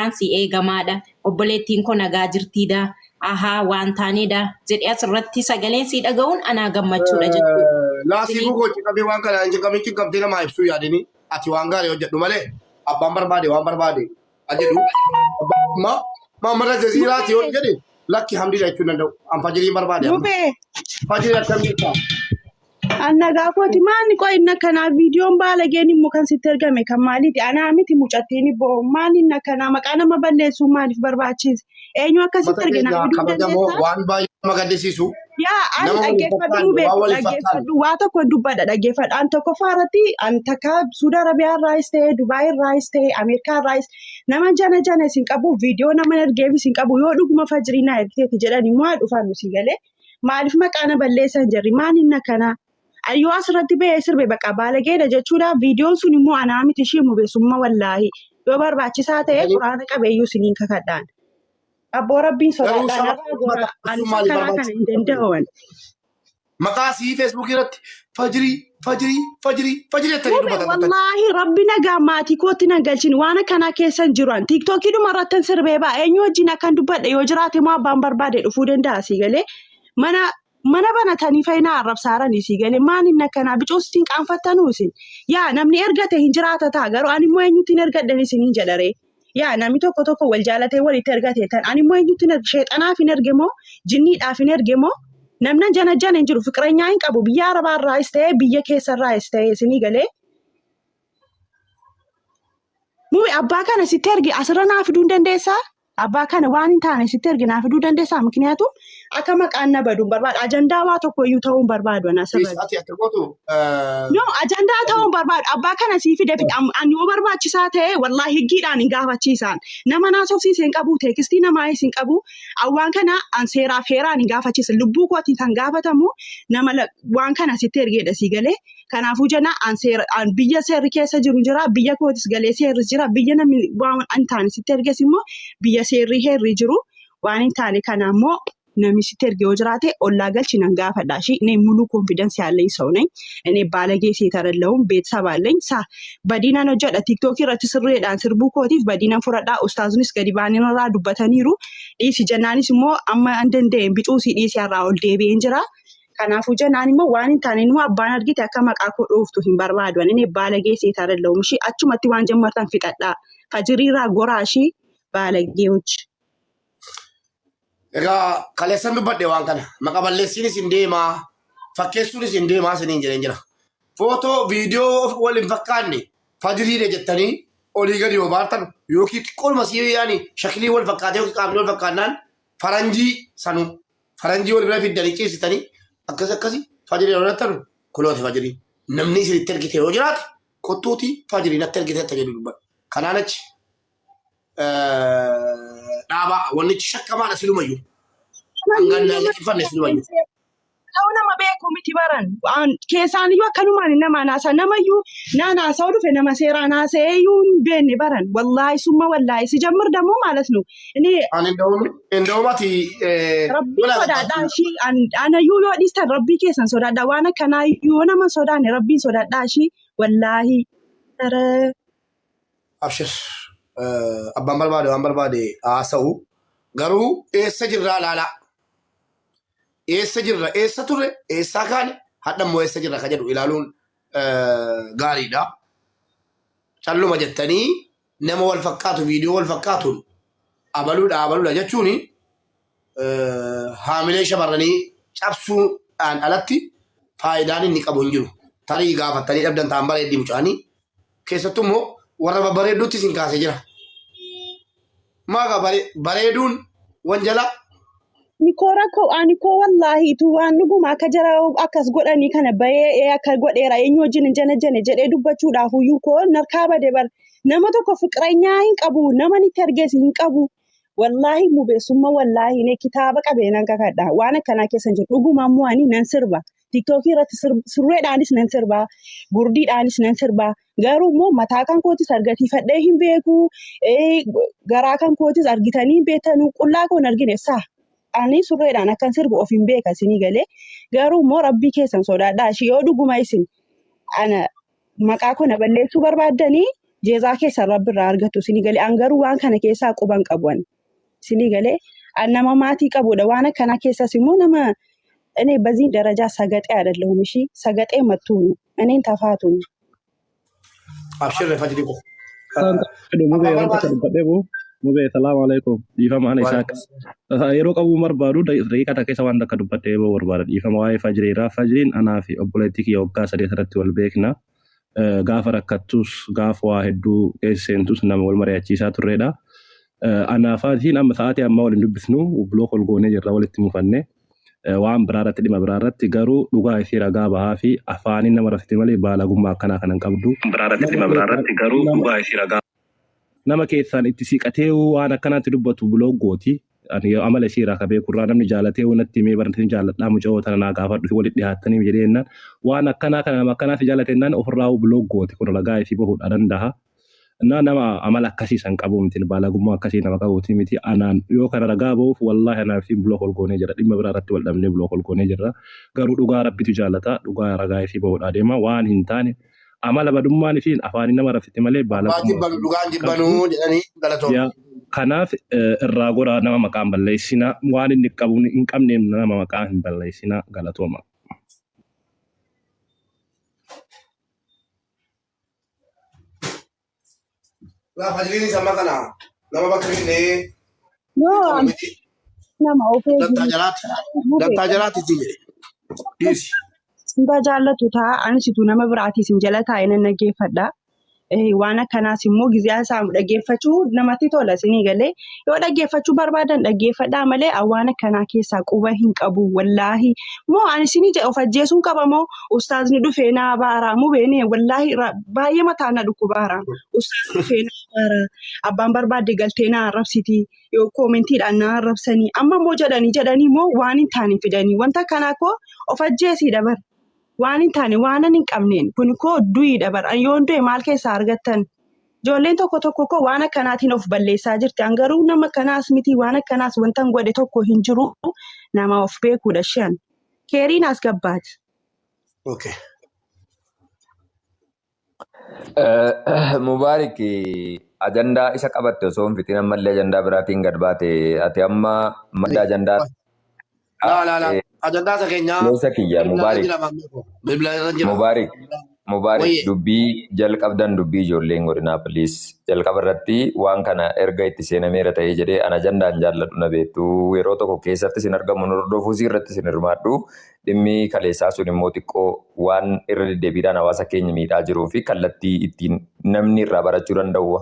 nagaan si eegamaadha. Obboleettiin koo nagaa jirtiidha. Ahaa waan taanedha. Jedhee asirratti sagaleen si dhaga'uun anaa gammachuudha jechuudha. Laasii buukoo ciqabee waan kana hin ciqabin ciqabdee namaa ibsuu yaadini ati waan gaarii hojjedhu malee abbaan barbaade waan barbaade ajedhu Maamara Jaziiraati yoo jedhe lakki hamdiidha jechuun danda'u. An fajirii barbaade. Fajirii akkam jirta? Annagaa kooti maanni qo'i inni akkanaa viidiyoon baalageen immoo kan sitti ergame kan maaliiti? Anaa miti mucattiin ibboo maali inni akkanaa maqaa nama balleessuu maaliif barbaachise? Eenyu akkasitti ergina viduu dandeessaa? Waan baay'ee nama gaddisiisu. Yaa ani dhaggeeffadhuu beeku dhaggeeffadhu waa tokko dubbadha dhaggeeffadha an tokko faarratti an takka Suudi Arabiyaa irraayis ta'e Dubaay irraayis ta'e Ameerikaa irraayis nama jana isin qabu viidiyoo nama ergeef isin qabu yoo dhuguma fajirii naa ergiteeti jedhan immoo haa dhufan nusi galee maaliif maqaa na balleessan jirri maal inni akkanaa ayyoo asirratti ba'ee sirbe baqa baalageedha jechuudha viidiyoon sun immoo anaa miti ishee mubeessummaa wallaahi yoo barbaachisaa ta'e quraana qabeeyyuu siniin kakadhaan. Abboo rabbiin sodaadhaan irraa goora ani karaa kana hin danda'an. Maqaa sii feesbuukii irratti fajirii jettanii dubbatan. Wallaahi rabbi nagaa maatii kootti nan galchin waan akkanaa keessa hin jiran tiiktookii dhuma irratti sirbee ba'a eenyu wajjin akkan dubbadhe yoo jiraate immoo abbaan barbaade dhufuu danda'a sii galee mana banatanii fayyinaa arrabsaaranii sii galee maan inni akkanaa bicuus ittiin qaanfattanuu isin yaa namni ergate hin jiraata ta'a garuu ani immoo eenyutti hin ergadhan isin hin jedharee. Yaa namni tokko wal jaalatee walitti ergate tan ani immoo eenyutti sheexanaaf hin ergemoo jinniidhaaf hin ergemoo namna jana hin jiru fiqireenyaa hin qabu biyya arabaa irraayis ta'ee biyya keessa irraayis ta'ee isinii galee. Muumee abbaa kana sitti ergi asirra naa fiduu hin dandeessaa? Abbaa kana waan hin taane sitti ergi naa fiduu dandeessaa? Miknyaatu akka maqaan na baduun barbaadu ajandaa waa tokko iyyuu ta'uun barbaadu ana sababa. No ajandaa ta'uun barbaadu abbaa kana sii fide ani yoo barbaachisaa ta'e wallaahi higgiidhaan hin gaafachiisaan nama naasofsiisee hin qabu teekistii namaa hin qabu awwaan kana an seeraaf heeraan hin gaafachiisan lubbuu kootiin kan gaafatamu nama waan kana sitti ergeedha sii galee kanaafuu jana an biyya seerri keessa jiru jira biyya kootis galee seerris jira biyya namni waan hin taane sitti erges immoo biyya seerri heerri jiru waan hin taane kana immoo namni sitti erge yoo jiraate ollaa galchi nan gaafadha shi ne mulu confidence ያለኝ ሰው ነኝ እኔ ባለጌ ሴት አይደለሁም ቤተሰብ አለኝ በዲናን hojjedha TikTok irratti sirreedhaan sirbuu kootiif badinan furadhaa ustaazunis gadi baaniin irraa dubbataniiru dhiisi jennaanis immoo amma an danda'een bicuusii dhiisi irraa ol deebi'een jira kanaafuu jennaan immoo waan hin taane immoo abbaan argite akka maqaa koo dhooftu hin barbaadu ani baalagee seet አይደለሁም shi achumatti waan jammartan fixadhaa fajiriirraa goraashi baalagee hojii. Egaa kaleessan dubbadhe waan kana maqaa balleessiinis hin deemaa fakkeessuunis hin deemaa siniin jedheen jira. Footoo viidiyoo wal hin fakkaanne fajiriidha jettanii olii gadi yoo baartan yookiin xiqqoolma sii yaani shaklii wal fakkaatee yookiin qaamni wal fakkaannaan faranjii wal bira fiddanii ciisitanii akkasii fajirii yoo dhattanu kulooti fajirii namni isinitti ergite yoo jiraate kottuutii fajirii natti ergite akka jedhu dubbadha. Kanaan achi dhaabaa wannichi shakkamaadha silumayyuu. Hangannaa liqinfanne silumayyuu. Ta'u nama beeku miti baran keessaaniyyuu akkanumaan nama naasaa namayyuu naanaasaa dhufe nama seeraa naasa'eeyyuu hin beekne baran wallaahi summa wallaahi si jammir dammoo maalas nu. Ani indaa'umati. Rabbii sodaadhaa ishii anayyuu yoo dhiistan rabbii keessan sodaadhaa waan akkanaa yoo nama sodaanne rabbiin sodaadhaa ishii wallaahi. Abshir. Abbaan barbaade waan barbaade haasa'u garuu eessa jirraa laala eessa jirra eessa turre eessaa kaane hadhammoo eessa jirra ka jedhu ilaaluun gaariidha. Calluma jettanii nama wal fakkaatu viidiyoo wal fakkaatuun abaluudha jechuun haamilee shamarranii cabsuudhaan alatti faayidaan inni qabu hin jiru. Tarii gaafattanii dhabdan ta'an bareeddii mucaanii keessattuu immoo warra babbareedduutti isin kaasee jira. Maaqa bareeduun wanjala. Nikoo wallaahi tu waan dhuguma akka jara akkas godhanii kana bahee akka godheera eenyu wajjin jana jedhee dubbachuudhaaf iyyuu koo narkaa bade bar nama tokko fiqireenyaa hin qabu nama nitti argeessi hin qabu wallaahi mubeessummaa wallaahi ne kitaaba qabeenan kakadha waan akkanaa keessan jiru dhuguma immoo ani nan sirba. TikTok irratti sirreedhaanis nan sirba gurdiidhaanis nan sirba garuu immoo mataa kan kootis argatiifadhee hin beeku garaa kan kootis argitanii hin beektanuu qullaa koon argine saa ani sirreedhaan akkan sirbu of hin beeka isinii galee garuu immoo rabbii keessan sodaadhaa ishee yoo dhuguma isin ana maqaa kana balleessuu barbaaddanii jeezaa keessa rabbi irraa argatu isinii galee angaruu waan kana keessaa quban qabuun isinii galee nama maatii qabudha waan akkanaa keessas immoo nama እኔ በዚህ ደረጃ ሰገጤ አይደለሁም እሺ ሰገጤ መጥቶ ነው እኔን ተፋቱ አብሽር ፈጅዲቆ ሙቤ ሰላም አለይኩም ይፈማ አነ ኢሳቅ የሮ ቀቡ መርባዱ ደቂቃ ተከሰ ዋንዳ ከዱበቴ በወርባዳ ይፈማ ዋይ ፈጅሪራ ፈጅሪን አናፊ ኦፖለቲክ የወጋ ሰደ ተረት ወልቤክና ጋፈ ረከቱስ ጋፈ ዋህዱ ኤሴንቱስ ነም ወልመሪያቺሳ ቱሬዳ አናፋቲን አመሳati amma wal dubbisnu blok olgoone jirra walitti mufanne waan biraarratti dhima biraarratti garuu dhugaa isii ragaa bahaa fi afaaniin nama rafite malee baalagummaa akkanaa kanan qabdu biraarratti dhima biraarratti garuu dhugaa isii ragaa nama keessaan itti siqatee waan akkanaatti dubbatu bloggooti ani amala isii raaka beekurraa namni jaalatee wanatti himee barantiin jaaladhaa mucoo tana naa gaafadhu walitti dhiyaatanii jedheennan waan akkanaa kana nama akkanaatti jaalatennaan ofirraa bloggooti kun ragaa isii bahuudha danda'a nama amala akkasii san qabu miti baalagummaa akkasii nama qabuuti miti anaan yoo kana ragaa bahuuf wallaahi anaaf blok olgoonee jira dhimma biraarratti wal dhabnee blok olgoonee jirra garuu dhugaa rabbitu jaalata dhugaa ragaa isii bahuudha deema waan hin taane amala badummaan fi afaanii nama rafite malee baalagummaa dhugaan jibbanuu jedhanii galatoomne kanaaf irraa goraa nama maqaan balleessina waan inni qabu hin qabneef nama maqaan hin balleessina galatooma La fajrini sama kana nama bakri no nama ofee datta jalati jime disi sinda jaallatu taa ansitu nama biraatii sin jala taa'ee naggeeffadha waan akkanaas immoo gizyaa isaa dhaggeeffachuu namatti tola isinii galee yoo dhaggeeffachuu barbaadan dhaggeeffadhaa malee waan akkanaa keessaa quba hin qabu wallaahi moo ani isinii of ajjeesuun qaba moo ustaazni dhufee naa baaraa moo beene wallaahi baay'ee mataa na dhukkubaara ustaazni dhufee naa baaraa abbaan barbaadde galtee naa arrabsiti yoo koomentiidhaan naa arrabsanii amma moo jedhanii moo waan hin taane fidanii wanta akkanaa koo of ajjeesii dabar. waan hin taane waan hin qabneen kun koo du'ii dabar yoon du'e maal keessaa argattan ijoolleen tokko koo waan akkanaatiin of balleessaa jirti angaruu nama kanaas miti waan akkanaas wantan godhe tokko hin jiru nama of beekuudha shan keeriin as gabbaati. Okay. Mubaarik ajandaa isa qabatte osoo hin fitin ammallee ajandaa biraatiin gad baate ati amma madda ajandaa La. Ajandaa sakenya. Losa kiyya Mubaarik dubbii jalqabdan dubbii ijoolleen godinaa please jalqaba irratti waan kana erga itti seenameera ta'ee jedhee ana ajandaan jaalladhu na beektu yeroo tokko keessatti sin argamu hordofuu irratti sin hirmaadhu dhimmi kaleessaa sun immoo xiqqoo waan irra deddeebiidhaan hawaasa keenya miidhaa jiruu fi kallattii ittiin namni irraa barachuu danda'u